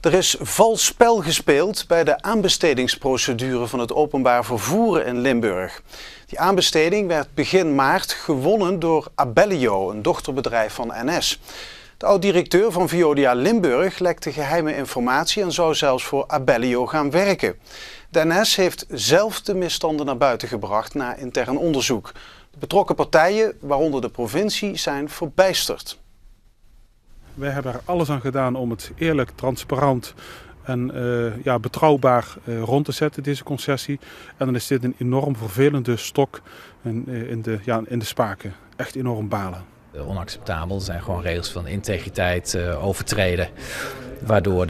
Er is vals spel gespeeld bij de aanbestedingsprocedure van het openbaar vervoer in Limburg. Die aanbesteding werd begin maart gewonnen door Abellio, een dochterbedrijf van NS. De oud-directeur van Veolia Limburg lekte geheime informatie en zou zelfs voor Abellio gaan werken. De NS heeft zelf de misstanden naar buiten gebracht na intern onderzoek. De betrokken partijen, waaronder de provincie, zijn verbijsterd. Wij hebben er alles aan gedaan om het eerlijk, transparant en betrouwbaar rond te zetten, deze concessie. En dan is dit een enorm vervelende stok in de spaken. Echt enorm balen. Onacceptabel. Er zijn gewoon regels van integriteit overtreden. Waardoor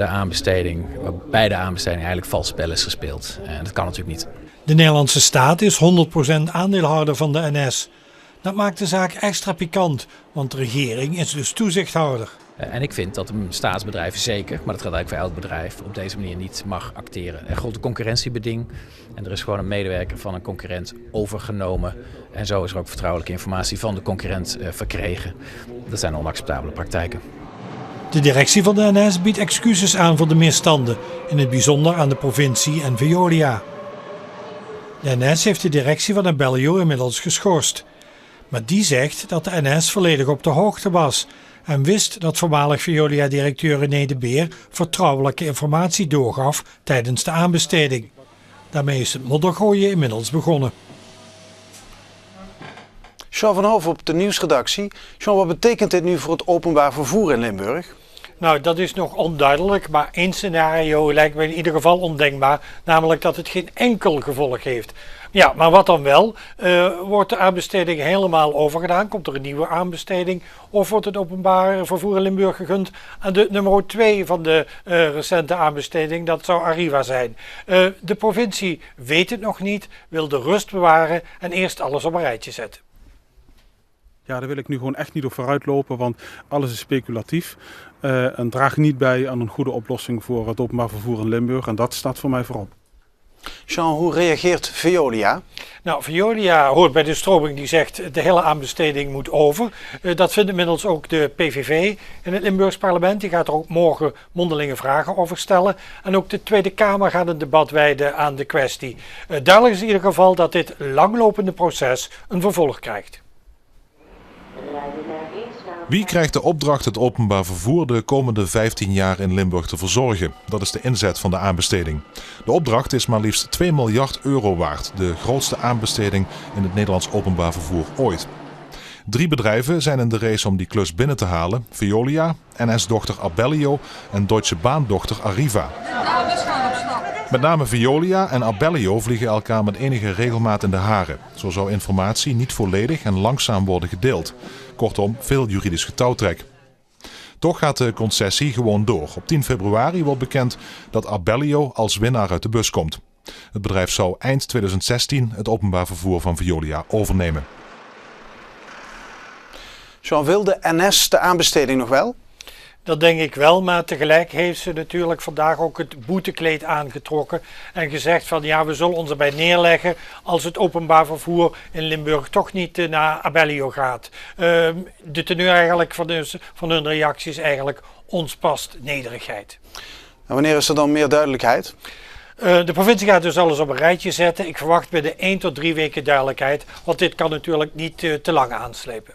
bij de aanbesteding eigenlijk vals spel is gespeeld. En dat kan natuurlijk niet. De Nederlandse staat is 100% aandeelhouder van de NS. Dat maakt de zaak extra pikant, want de regering is dus toezichthouder. En ik vind dat een staatsbedrijf zeker, maar dat geldt eigenlijk voor elk bedrijf, op deze manier niet mag acteren. Er geldt een concurrentiebeding en er is gewoon een medewerker van een concurrent overgenomen. En zo is er ook vertrouwelijke informatie van de concurrent verkregen. Dat zijn onacceptabele praktijken. De directie van de NS biedt excuses aan voor de misstanden, in het bijzonder aan de provincie en Veolia. De NS heeft de directie van Abellio inmiddels geschorst. Maar die zegt dat de NS volledig op de hoogte was en wist dat voormalig Veolia-directeur René de Beer vertrouwelijke informatie doorgaf tijdens de aanbesteding. Daarmee is het moddergooien inmiddels begonnen. Jean van Hoven op de nieuwsredactie. Jean, wat betekent dit nu voor het openbaar vervoer in Limburg? Nou, dat is nog onduidelijk, maar één scenario lijkt me in ieder geval ondenkbaar, namelijk dat het geen enkel gevolg heeft. Ja, maar wat dan wel? Wordt de aanbesteding helemaal overgedaan? Komt er een nieuwe aanbesteding? Of wordt het openbaar vervoer in Limburg gegund aan de nummer 2 van de recente aanbesteding? Dat zou Arriva zijn. De provincie weet het nog niet, wil de rust bewaren en eerst alles op een rijtje zetten. Ja, daar wil ik nu gewoon echt niet op vooruit lopen, want alles is speculatief. En draagt niet bij aan een goede oplossing voor het openbaar vervoer in Limburg. En dat staat voor mij voorop. Jean, hoe reageert Veolia? Nou, Veolia hoort bij de stroming die zegt de hele aanbesteding moet over. Dat vindt inmiddels ook de PVV in het Limburgs parlement. Die gaat er ook morgen mondelinge vragen over stellen. En ook de Tweede Kamer gaat een debat wijden aan de kwestie. Duidelijk is in ieder geval dat dit langlopende proces een vervolg krijgt. Wie krijgt de opdracht het openbaar vervoer de komende 15 jaar in Limburg te verzorgen? Dat is de inzet van de aanbesteding. De opdracht is maar liefst 2 miljard euro waard. De grootste aanbesteding in het Nederlands openbaar vervoer ooit. 3 bedrijven zijn in de race om die klus binnen te halen. Veolia, NS-dochter Abellio en Deutsche Bahn-dochter Arriva. Met name Veolia en Abellio vliegen elkaar met enige regelmaat in de haren. Zo zou informatie niet volledig en langzaam worden gedeeld. Kortom, veel juridisch getouwtrek. Toch gaat de concessie gewoon door. Op 10 februari wordt bekend dat Abellio als winnaar uit de bus komt. Het bedrijf zou eind 2016 het openbaar vervoer van Veolia overnemen. Jean, wil de NS de aanbesteding nog wel? Dat denk ik wel, maar tegelijk heeft ze natuurlijk vandaag ook het boetekleed aangetrokken en gezegd van ja, we zullen ons erbij neerleggen als het openbaar vervoer in Limburg toch niet naar Abellio gaat. De teneur eigenlijk van hun reactie is eigenlijk ons past nederigheid. En wanneer is er dan meer duidelijkheid? De provincie gaat dus alles op een rijtje zetten. Ik verwacht binnen 1 tot 3 weken duidelijkheid, want dit kan natuurlijk niet te lang aanslepen.